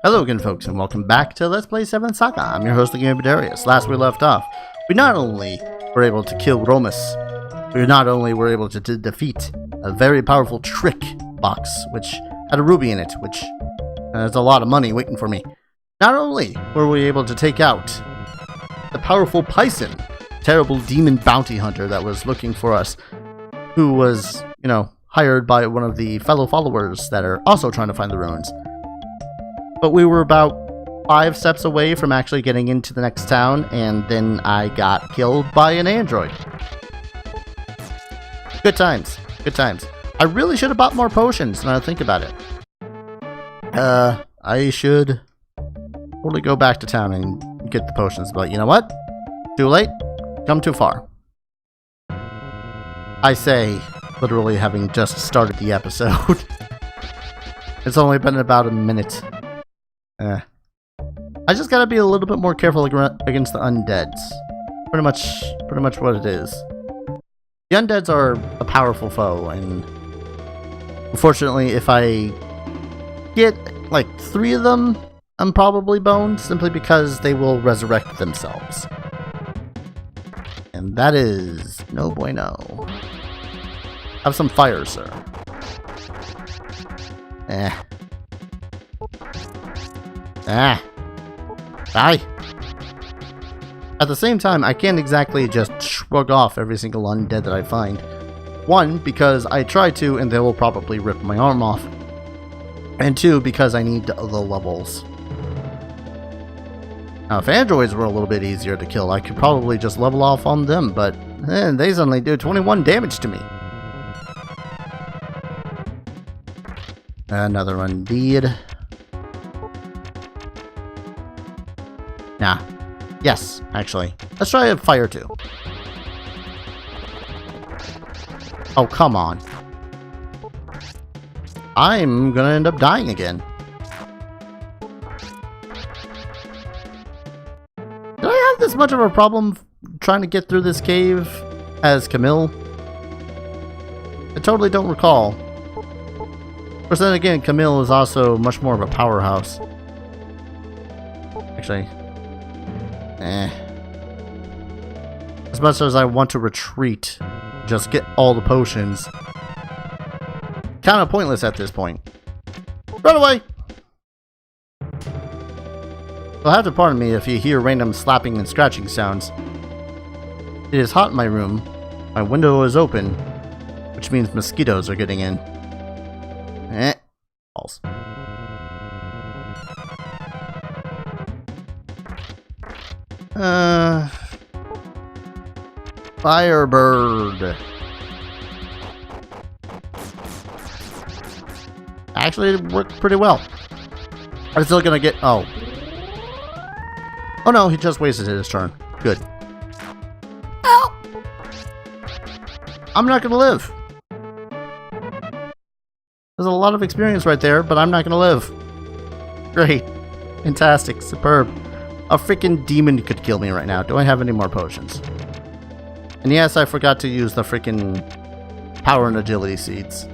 Hello again, folks, and welcome back to Let's Play 7th Saga. I'm your host, the Game of Darius. Last we left off, we not only were able to kill Romus, we not only were able to defeat a very powerful trick box, which had a ruby in it, which has a lot of money waiting for me. Not only were we able to take out the powerful Python, terrible demon bounty hunter that was looking for us, who was, hired by one of the fellow followers that are also trying to find the ruins. But we were about 5 steps away from actually getting into the next town, and then I got killed by an android. Good times. Good times. I really should have bought more potions now I think about it. I should totally go back to town and get the potions, but you know what? Too late. Come too far. I say, literally having just started the episode. It's only been about a minute. I just gotta be a little bit more careful against the undeads. Pretty much what it is. The undeads are a powerful foe, and unfortunately, if I get like 3 of them, I'm probably boned simply because they will resurrect themselves. And that is no bueno. Have some fire, sir. Die! At the same time, I can't exactly just shrug off every single undead that I find. 1, because I try to, and they will probably rip my arm off. And 2, because I need the levels. Now, if androids were a little bit easier to kill, I could probably just level off on them, but they suddenly do 21 damage to me. Another undead. Nah. Yes, actually. Let's try a fire too. Oh, come on. I'm gonna end up dying again. Did I have this much of a problem trying to get through this cave as Camille? I totally don't recall. Of course, then again, Camille is also much more of a powerhouse. Actually, as much as I want to retreat, just get all the potions, kind of pointless at this point. Run away! You'll have to pardon me if you hear random slapping and scratching sounds. It is hot in my room. My window is open, which means mosquitoes are getting in. False. Firebird. Actually, it worked pretty well. I'm still gonna get... Oh no, he just wasted his turn. Good. Ow! I'm not gonna live. There's a lot of experience right there, but I'm not gonna live. Great. Fantastic. Superb. A freaking demon could kill me right now. Do I have any more potions? And yes, I forgot to use the freaking power and agility seeds.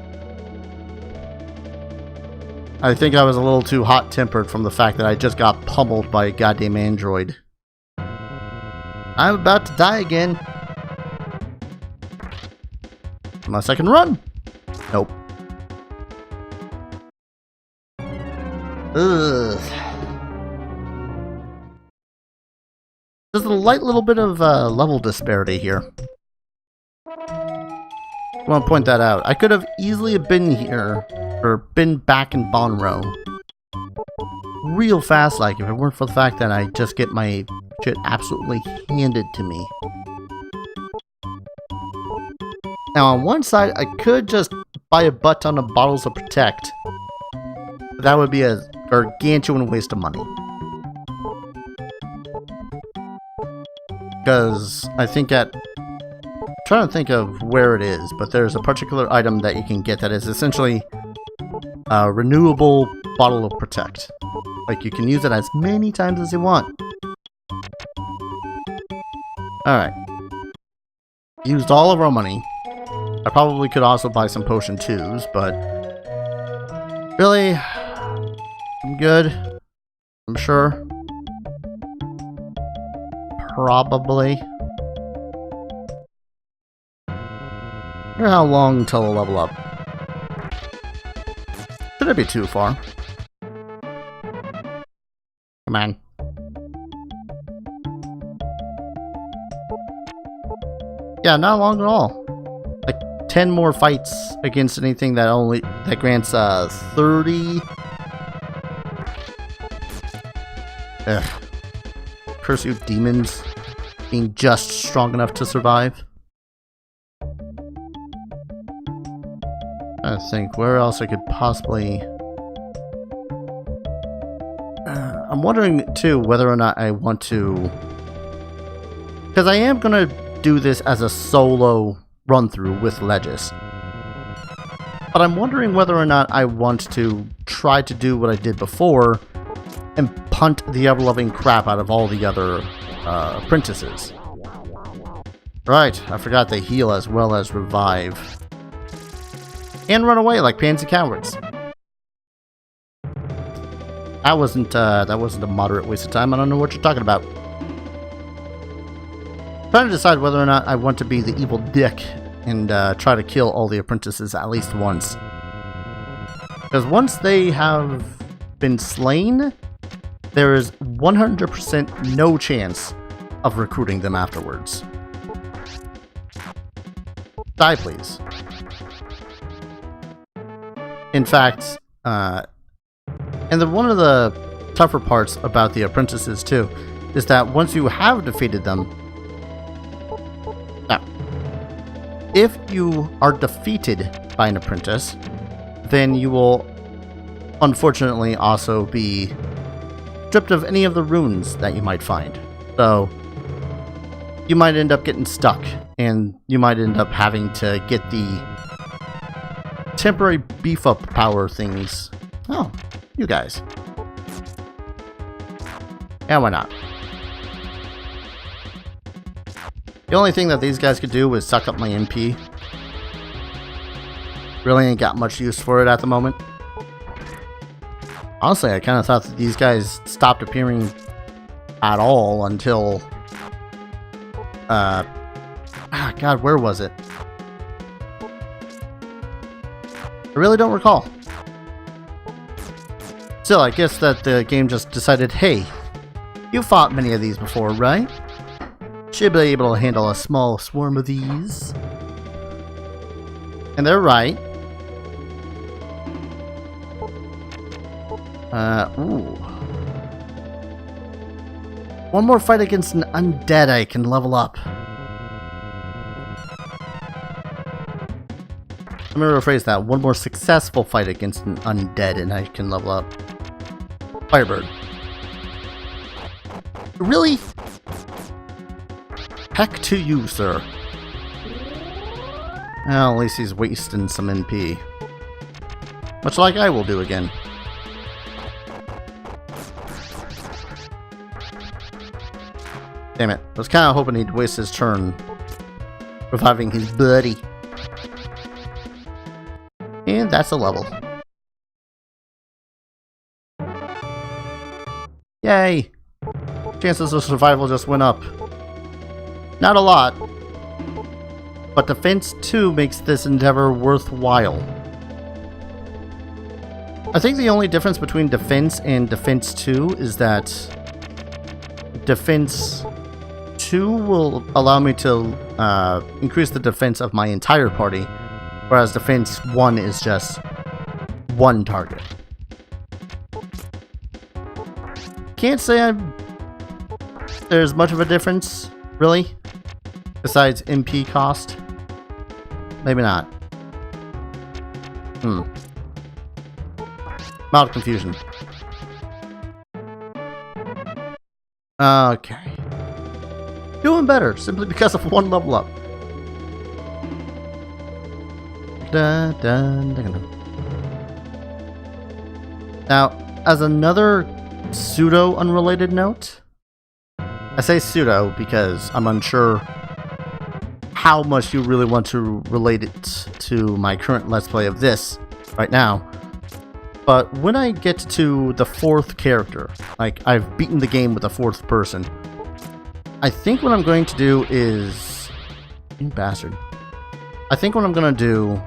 I think I was a little too hot-tempered from the fact that I just got pummeled by a goddamn android. I'm about to die again. Unless I can run. Nope. Ugh. There's a light little bit of level disparity here. I want to point that out. I could have easily been here, or been back in Bonro real fast, like, if it weren't for the fact that I just get my shit absolutely handed to me. Now, on one side, I could just buy a butt ton of bottles of Protect. But that would be a gargantuan waste of money. Because I think I'm trying to think of where it is, but there's a particular item that you can get that is essentially a renewable bottle of Protect. Like, you can use it as many times as you want. Alright. Used all of our money. I probably could also buy some potion 2s, but really, I'm good. I'm sure. Probably. I wonder how long until a level up. Shouldn't be too far. Come on. Yeah, not long at all. Like 10 more fights against anything that grants 30. Ugh. Curse you, demons. Being just strong enough to survive. I think where else I could possibly. I'm wondering too whether or not I want to, because I am gonna do this as a solo run through with Lejes. But I'm wondering whether or not I want to try to do what I did before and punt the ever-loving crap out of all the other apprentices. Right, I forgot they heal as well as revive. And run away like pansy cowards. That wasn't a moderate waste of time. I don't know what you're talking about. I'm trying to decide whether or not I want to be the evil dick and try to kill all the apprentices at least once. Because once they have been slain, there is 100% no chance of recruiting them afterwards. Die, please. In fact, and one of the tougher parts about the apprentices too is that once you have defeated them, now, if you are defeated by an apprentice, then you will unfortunately also be stripped of any of the runes that you might find. So you might end up getting stuck, and you might end up having to get the temporary beef up power things. Oh, you guys. Yeah, why not? The only thing that these guys could do was suck up my MP. Really ain't got much use for it at the moment. Honestly, I kind of thought that these guys stopped appearing at all until... God, where was it? I really don't recall. Still, I guess that the game just decided, hey, you fought many of these before, right? Should be able to handle a small swarm of these. And they're right. Ooh. One more fight against an undead I can level up. Let me rephrase that. One more successful fight against an undead and I can level up. Firebird. Really? Heck to you, sir. Well, at least he's wasting some NP. Much like I will do again. Damn it. I was kind of hoping he'd waste his turn reviving his buddy. And that's a level. Yay! Chances of survival just went up. Not a lot, but Defense 2 makes this endeavor worthwhile. I think the only difference between Defense and Defense 2 is that Defense 2 will allow me to increase the defense of my entire party, whereas Defense 1 is just one target. Can't say there's much of a difference, really, besides MP cost. Maybe not. Mild confusion. Okay. Doing better, simply because of one level up. Now, as another pseudo-unrelated note, I say pseudo because I'm unsure how much you really want to relate it to my current Let's Play of this right now. But when I get to the 4th character, like I've beaten the game with the 4th person, I think what I'm going to do is... You bastard. I think what I'm going to do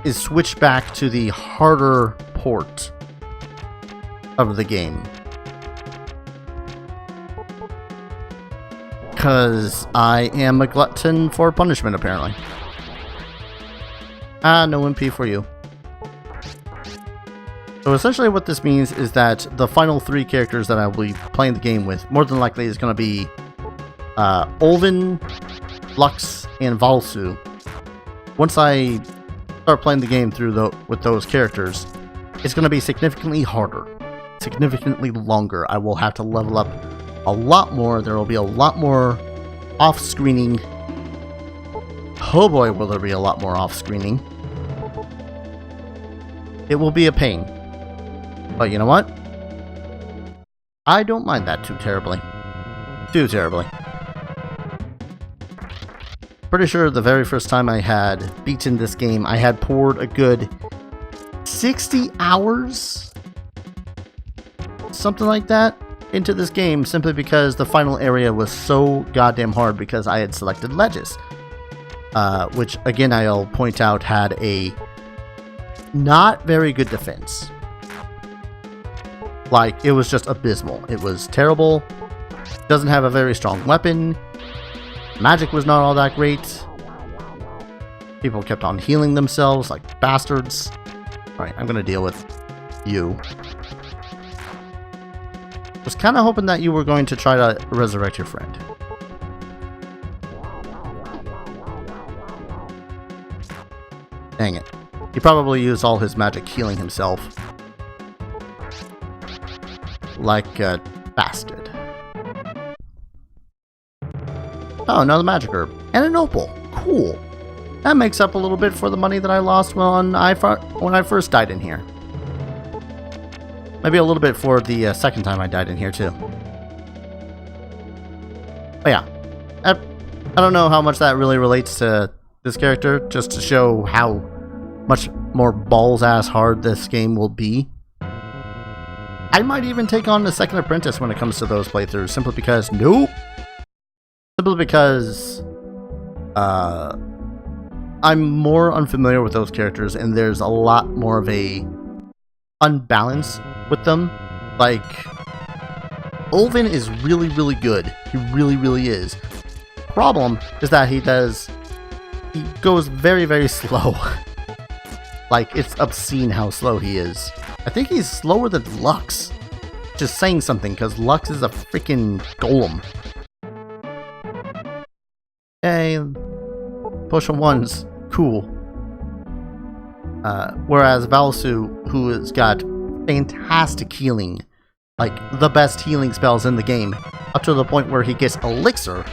is switch back to the harder port of the game. Because I am a glutton for punishment, apparently. Ah, no MP for you. So essentially what this means is that the final 3 characters that I will be playing the game with, more than likely is going to be Olvin, Lux, and Valsu. Once I start playing the game through with those characters, it's going to be significantly harder, significantly longer. I will have to level up a lot more. There will be a lot more off-screening. Oh boy, will there be a lot more off-screening. It will be a pain. But you know what? I don't mind that too terribly. Too terribly. Pretty sure the very first time I had beaten this game, I had poured a good 60 hours? Something like that into this game, simply because the final area was so goddamn hard because I had selected Lejes. Which, again, I'll point out, had a not very good defense. Like, it was just abysmal. It was terrible. Doesn't have a very strong weapon. Magic was not all that great. People kept on healing themselves like bastards. Alright, I'm gonna deal with you. Was kind of hoping that you were going to try to resurrect your friend. Dang it. He probably used all his magic healing himself. Like a bastard. Oh, another magic herb. And an opal. Cool. That makes up a little bit for the money that I lost when I first died in here. Maybe a little bit for the second time I died in here, too. But yeah. I don't know how much that really relates to this character, just to show how much more balls-ass hard this game will be. I might even take on the second apprentice when it comes to those playthroughs, simply because... Nope! Simply because... I'm more unfamiliar with those characters, and there's a lot more of a unbalance with them. Like, Olvin is really, really good. He really, really is. Problem is that he goes very, very slow. Like, it's obscene how slow he is. I think he's slower than Lux. Just saying something, because Lux is a freaking golem. Hey, potion 1's cool. Whereas Valsu, who has got fantastic healing, like the best healing spells in the game, up to the point where he gets Elixir,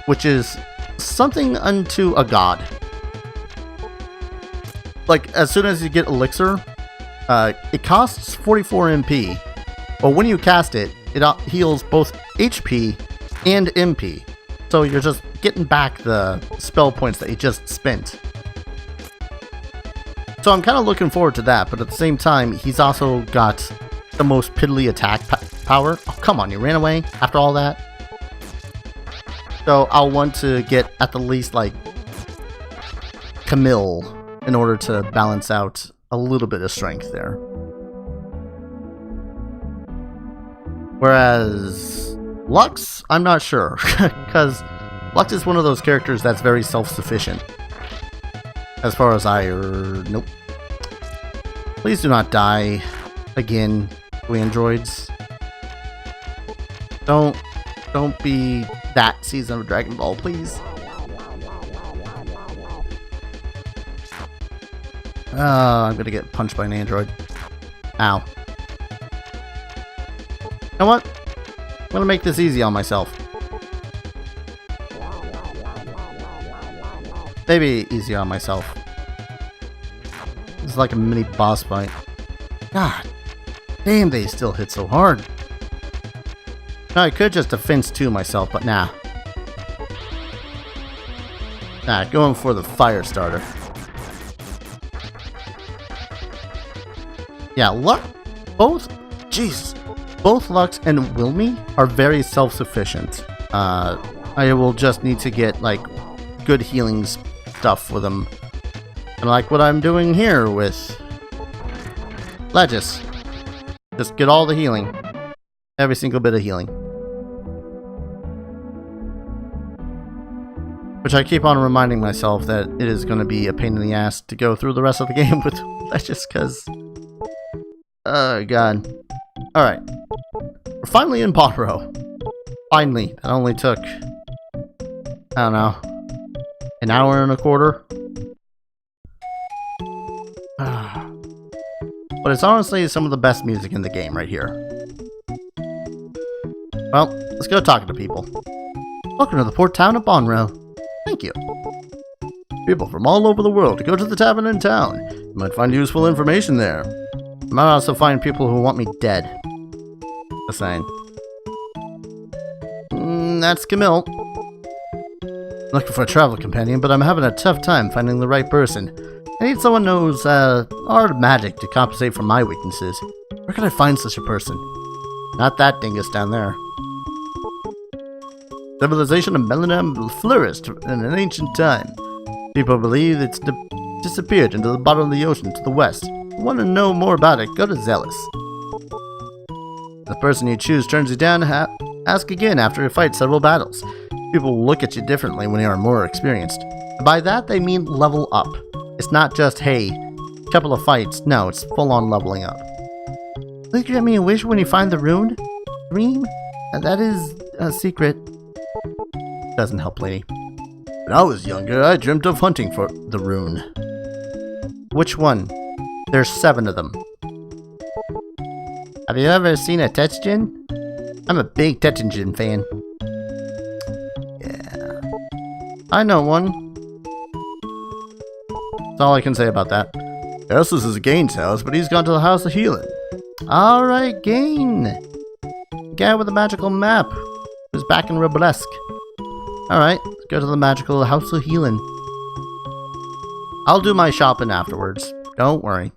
which is something unto a god. Like, as soon as you get Elixir, it costs 44 MP, but when you cast it, it heals both HP and MP. So you're just getting back the spell points that you just spent. So I'm kind of looking forward to that, but at the same time, he's also got the most piddly attack power. Oh, come on, you ran away after all that? So I'll want to get at the least, like, Camille in order to balance out a little bit of strength there. Whereas Lux, I'm not sure, because Lux is one of those characters that's very self-sufficient. As far as nope. Please do not die again, we androids. Don't be that season of Dragon Ball, please. I'm gonna get punched by an android. Ow. You know what? I'm gonna make this easy on myself. Maybe easy on myself. It's like a mini boss fight. God damn, they still hit so hard. Now, I could just defense 2 myself, but nah. Nah, going for the fire starter. Yeah, both Lux and Wilmy are very self-sufficient. I will just need to get, like, good healing stuff for them. And like what I'm doing here with Lejes. Just get all the healing. Every single bit of healing. Which I keep on reminding myself that it is going to be a pain in the ass to go through the rest of the game with Lejes, because... oh, God. Alright. We're finally in Bonro. Finally. That only took... I don't know. An hour and a quarter? But it's honestly some of the best music in the game right here. Well, let's go talking to people. Welcome to the port town of Bonro. Thank you. People from all over the world go to the tavern in town. You might find useful information there. You might also find people who want me dead. Just saying. That's Camille. I'm looking for a travel companion, but I'm having a tough time finding the right person. I need someone who knows art magic to compensate for my weaknesses. Where can I find such a person? Not that dingus down there. Civilization of Melanam flourished in an ancient time. People believe it's disappeared into the bottom of the ocean to the west. If you want to know more about it, go to Zealous. If the person you choose turns you down, ask again after you fight several battles. People look at you differently when you are more experienced. And by that, they mean level up. It's not just, hey, couple of fights. No, it's full-on leveling up. Will you grant me a wish when you find the rune? Dream? And that is a secret. Doesn't help, lady. When I was younger, I dreamt of hunting for the rune. Which one? There's 7 of them. Have you ever seen a Tetsugen? I'm a big Tetsugen fan. Yeah. I know one. That's all I can say about that. Yes, this is Gain's house, but he's gone to the House of Healing. Alright, Gain. The guy with the magical map. Who's back in Roblesk. Alright, let's go to the magical House of Healing. I'll do my shopping afterwards. Don't worry.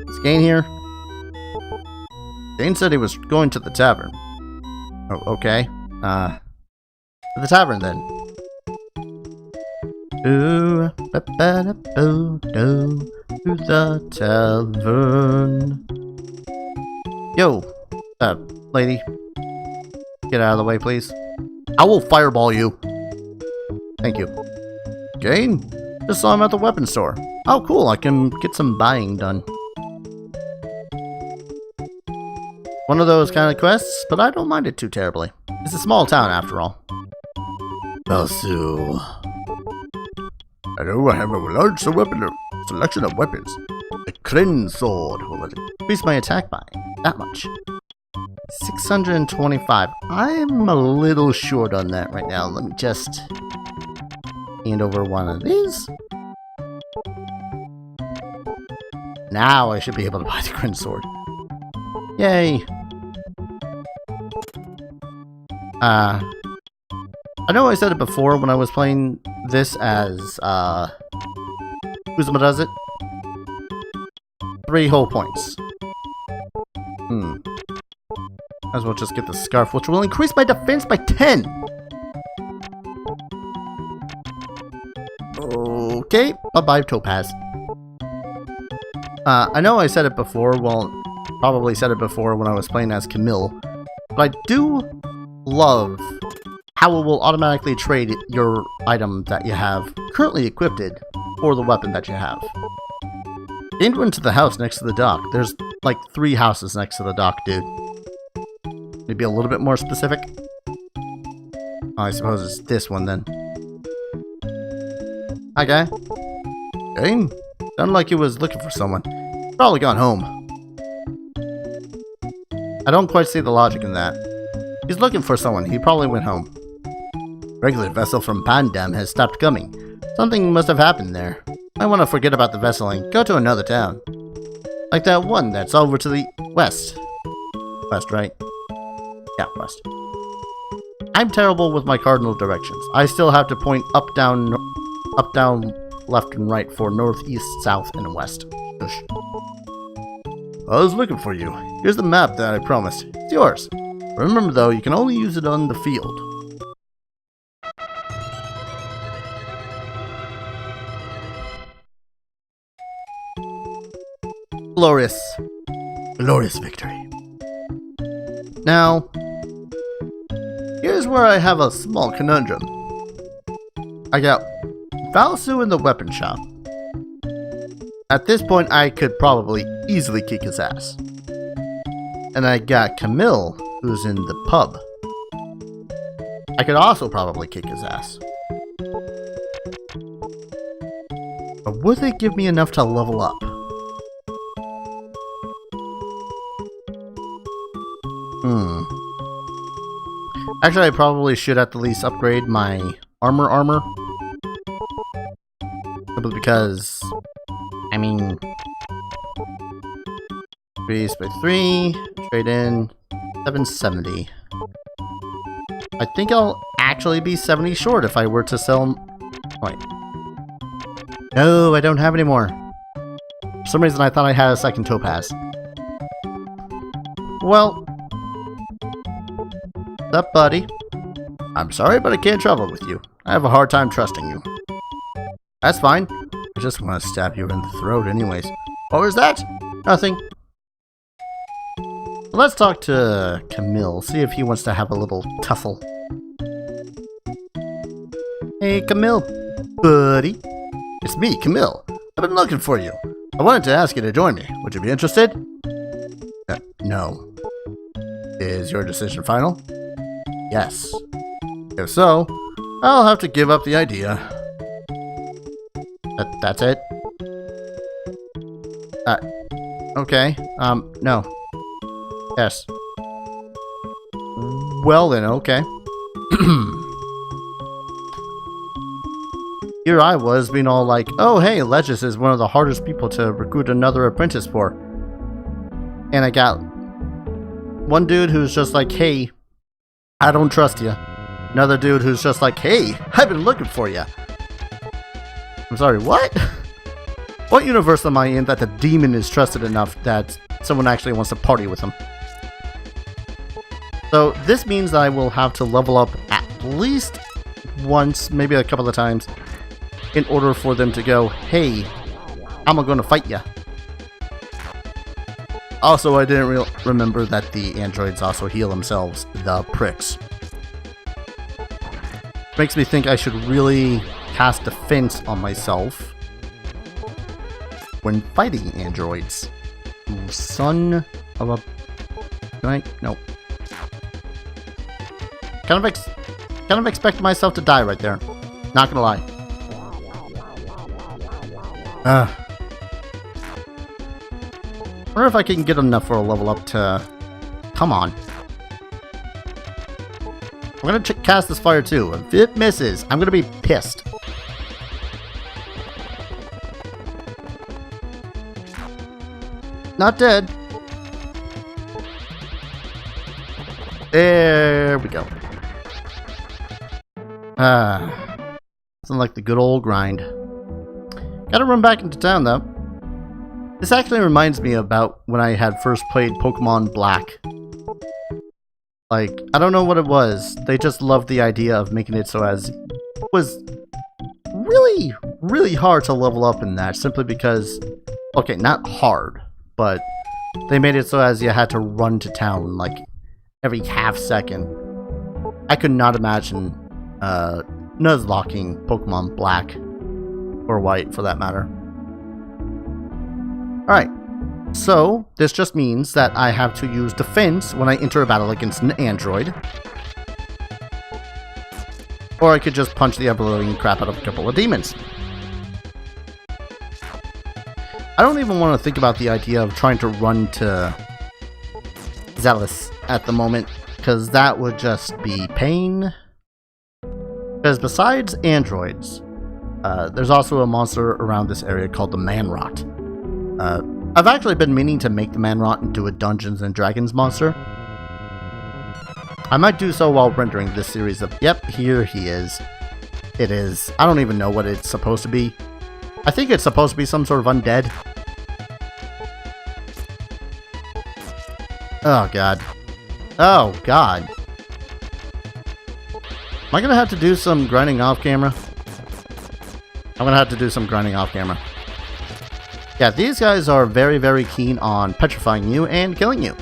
Is Gain here? Gain said he was going to the tavern. Oh, okay. To the tavern then. To the tavern. Yo, lady. Get out of the way, please. I will fireball you. Thank you. Gain? Just saw him at the weapons store. Oh, cool. I can get some buying done. One of those kind of quests, but I don't mind it too terribly. It's a small town, after all. Also, I know I have a large selection of weapons. The Kryn sword will increase my attack by that much. 625. I'm a little short on that right now. Let me just hand over one of these. Now I should be able to buy the Kryn sword. Yay! I know I said it before when I was playing this as, Uzuma does it. 3 whole points. Might as well just get the scarf, which will increase my defense by 10! Okay, bye-bye, Topaz. I know I said it before, well, probably said it before when I was playing as Camille, but I do love how it will automatically trade your item that you have currently equipped for the weapon that you have. Gain went to the house next to the dock. There's like 3 houses next to the dock, dude. Maybe a little bit more specific? Oh, I suppose it's this one then. Hi, guy. Gain? Sounded like he was looking for someone. Probably gone home. I don't quite see the logic in that. He's looking for someone. He probably went home. Regular vessel from Pandam has stopped coming. Something must have happened there. I want to forget about the vessel and go to another town. Like that one that's over to the west. West, right? Yeah, west. I'm terrible with my cardinal directions. I still have to point up, down, left, and right for north, east, south, and west. Shush. I was looking for you. Here's the map that I promised. It's yours. Remember though, you can only use it on the field. Glorious. Glorious victory. Now, here's where I have a small conundrum. I got Valsu in the weapon shop. At this point, I could probably easily kick his ass. And I got Camille, who's in the pub. I could also probably kick his ass. But would they give me enough to level up? Actually, I probably should at the least upgrade my armor. Simply because, I mean, 3 by 3, trade in, 770. I think I'll actually be 70 short if I were to sell. Wait. No, I don't have any more. For some reason, I thought I had a second topaz. Well. What's up, buddy? I'm sorry, but I can't travel with you. I have a hard time trusting you. That's fine. I just want to stab you in the throat anyways. What was that? Nothing. Let's talk to Camille, see if he wants to have a little tussle. Hey, Camille. Buddy. It's me, Camille. I've been looking for you. I wanted to ask you to join me. Would you be interested? No. Is your decision final? Yes. If so, I'll have to give up the idea. That's it? Okay. No. Yes. Well then, okay. Here I was being all like, oh hey, Lejes is one of the hardest people to recruit another apprentice for. And I got one dude who's just like, hey, I don't trust you. Another dude who's just like, hey, I've been looking for you. I'm sorry, what? What universe am I in that the demon is trusted enough that someone actually wants to party with him? So this means that I will have to level up at least once, maybe a couple of times, in order for them to go, hey, I'm gonna fight ya. Also, I didn't remember that the androids also heal themselves, the pricks. Makes me think I should really cast defense on myself when fighting androids. Ooh, son of a... Can I? No. Kind of expect myself to die right there. Not gonna lie. I wonder if I can get enough for a level up to... Come on. I'm gonna cast this fire too. If it misses, I'm gonna be pissed. Not dead. There we go. Something like the good old grind. Gotta run back into town though. This actually reminds me about when I had first played Pokemon Black. Like, I don't know what it was. They just loved the idea of making it so as it was really, really hard to level up in that, simply because, okay, not hard, but they made it so as you had to run to town like every half second. I could not imagine nuzlocking Pokemon Black or White for that matter. Alright, so this just means that I have to use defense when I enter a battle against an android. Or I could just punch the ever-living crap out of a couple of demons. I don't even want to think about the idea of trying to run to Zealous at the moment, because that would just be pain. Because besides androids, there's also a monster around this area called the Manrot. I've actually been meaning to make the Manrot into a Dungeons and Dragons monster. I might do so while rendering this series of... Yep, here he is. It is. I don't even know what it's supposed to be. I think it's supposed to be some sort of undead. Oh, God. Oh, God. Am I gonna have to do some grinding off camera? I'm gonna have to do some grinding off camera. Yeah, these guys are very, very keen on petrifying you and killing you.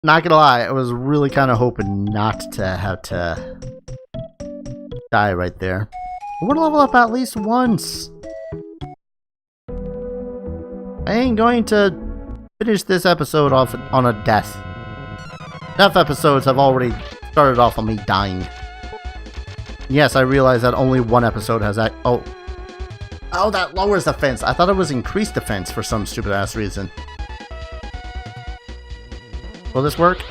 Not gonna lie, I was really kind of hoping not to have to die right there. I want to level up at least once. I ain't going to finish this episode off on a death. Enough episodes have already started off on me dying. Yes, I realize that only one episode has that. Oh, that lowers defense. I thought it was increased defense for some stupid ass reason. Will this work?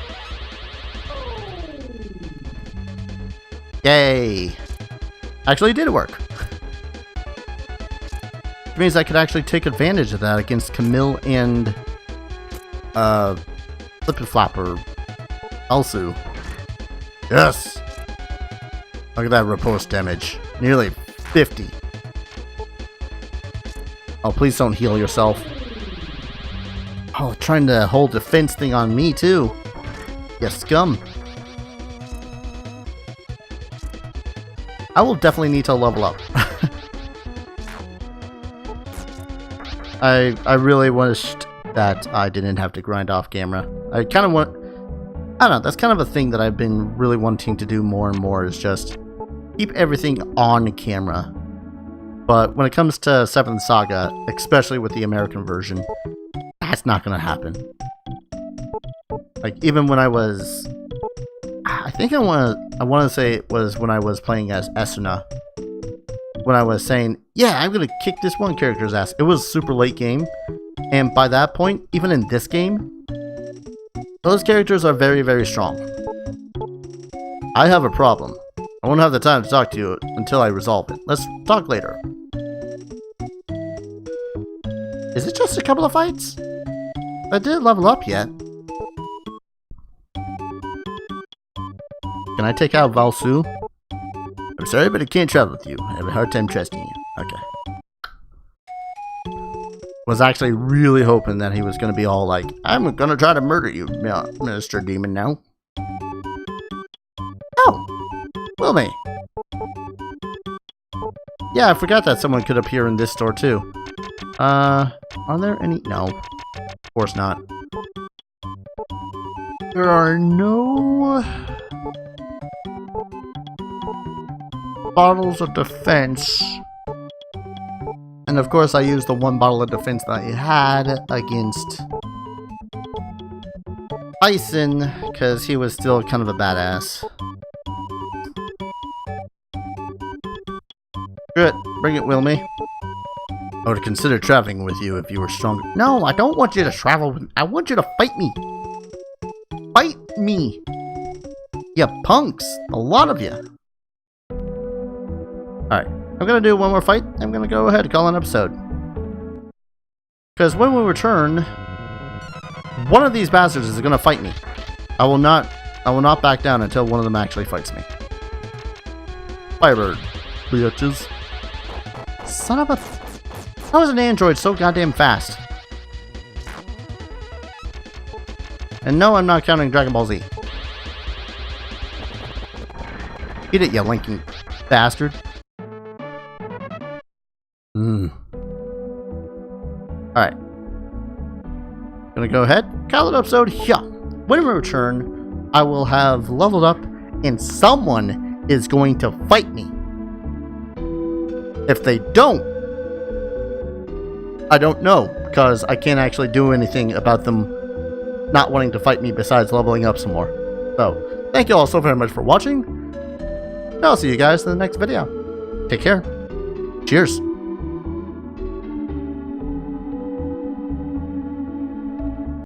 Yay! Actually, it did work. Which means I could actually take advantage of that against Camille and Flip and Flopper. Also, yes! Look at that riposte damage. Nearly 50. Oh, please don't heal yourself. Oh, trying to hold the fence thing on me, too. You scum. I will definitely need to level up. I really wished that I didn't have to grind off camera. I kind of want... I don't know, that's kind of a thing that I've been really wanting to do more and more, is just keep everything on camera. But when it comes to 7th Saga, especially with the American version, that's not going to happen. Like, even when I was... I think I want to say it was when I was playing as Esuna. When I was saying, yeah, I'm going to kick this one character's ass. It was super late game. And by that point, even in this game, those characters are very, very strong. I have a problem. I won't have the time to talk to you until I resolve it. Let's talk later. Is it just a couple of fights? I didn't level up yet. Can I take out Valsu? I'm sorry, but I can't travel with you. I have a hard time trusting you. Okay. Was actually really hoping that he was going to be all like, I'm going to try to murder you, Mr. Demon now. Oh! Wilmy! Yeah, I forgot that someone could appear in this store too. Are there any? No. Of course not. There are no bottles of defense. And of course I used the one bottle of defense that I had against Bison, because he was still kind of a badass. Good, bring it, Wilmy. I would consider traveling with you if you were stronger. No, I don't want you to travel with me. I want you to fight me. Fight me. You punks. A lot of you. Alright, I'm going to do one more fight. I'm going to go ahead and call an episode. Because when we return, one of these bastards is going to fight me. I will not back down until one of them actually fights me. Firebird. Bitches. Son of a... How is an android so goddamn fast? And no, I'm not counting Dragon Ball Z. Get it, you linking bastard. Alright. Gonna go ahead, call it episode here. When we return, I will have leveled up and someone is going to fight me. If they don't, I don't know, because I can't actually do anything about them not wanting to fight me besides leveling up some more. So, thank you all so very much for watching, and I'll see you guys in the next video. Take care. Cheers.